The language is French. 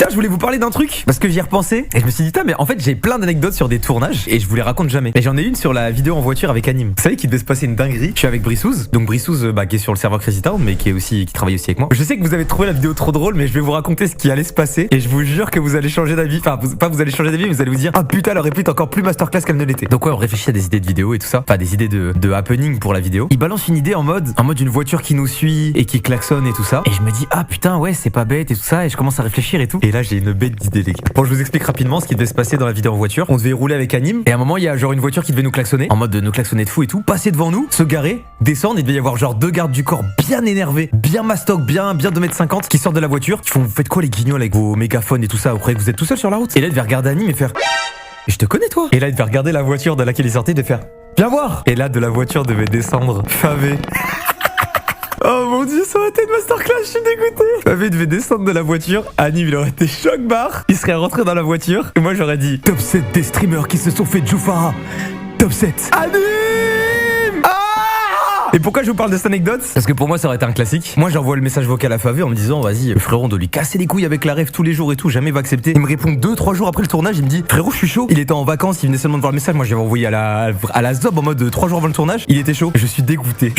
Je voulais vous parler d'un truc parce que j'y ai repensé et je me suis dit, mais en fait j'ai plein d'anecdotes sur des tournages et je vous les raconte jamais. Et j'en ai une sur la vidéo en voiture avec Anime. Vous savez qu'il devait se passer une dinguerie. Je suis avec Brissouz, donc Brissouz qui est sur le serveur Crazy Town mais qui travaille aussi avec moi. Je sais que vous avez trouvé la vidéo trop drôle, mais je vais vous raconter ce qui allait se passer et je vous jure que vous allez changer d'avis. Enfin, pas vous allez changer d'avis, mais vous allez vous dire, ah putain, elle aurait pu être encore plus masterclass qu'elle ne l'était. Donc ouais, on réfléchit à des idées de vidéo et tout ça, enfin des idées de happening pour la vidéo. Il balance une idée en mode une voiture qui nous suit et qui klaxonne et tout ça. Et je me dis, ah putain, ouais, c'est pas bête et tout ça. Et je commence à réfléchir et tout. Et là, j'ai une bête d'idée, les gars. Bon, je vous explique rapidement ce qui devait se passer dans la vidéo en voiture. On devait rouler avec Anime. Et à un moment, il y a genre une voiture qui devait nous klaxonner. En mode de nous klaxonner de fou et tout. Passer devant nous, se garer, descendre. Il devait y avoir genre 2 gardes du corps bien énervés, bien mastoc, bien 2m50 qui sortent de la voiture. Qui font, vous faites quoi les guignols avec vos mégaphones et tout ça? Vous croyez que vous êtes tout seul sur la route? Et là, il devait regarder Anime et faire, je te connais toi. Et là, il devait regarder la voiture de laquelle il sortait de faire, viens voir. Et là, de la voiture devait descendre Favé. Oh mon dieu, ça aurait été une masterclass, je suis dégoûté. Favé devait descendre de la voiture, Anime il aurait été choc-barre, il serait rentré dans la voiture, et moi j'aurais dit, top 7 des streamers qui se sont fait Jufara. Top 7. Anime. Et pourquoi je vous parle de cette anecdote? Parce que pour moi ça aurait été un classique. Moi j'envoie le message vocal à Favé en me disant, vas-y frérot, on doit lui casser les couilles avec la ref tous les jours et tout, jamais il va accepter. Il me répond 2-3 jours après le tournage, il me dit, frérot je suis chaud. Il était en vacances, il venait seulement de voir le message, moi j'avais envoyé à la zob en mode 3 jours avant le tournage. Il était chaud. Je suis dégoûté.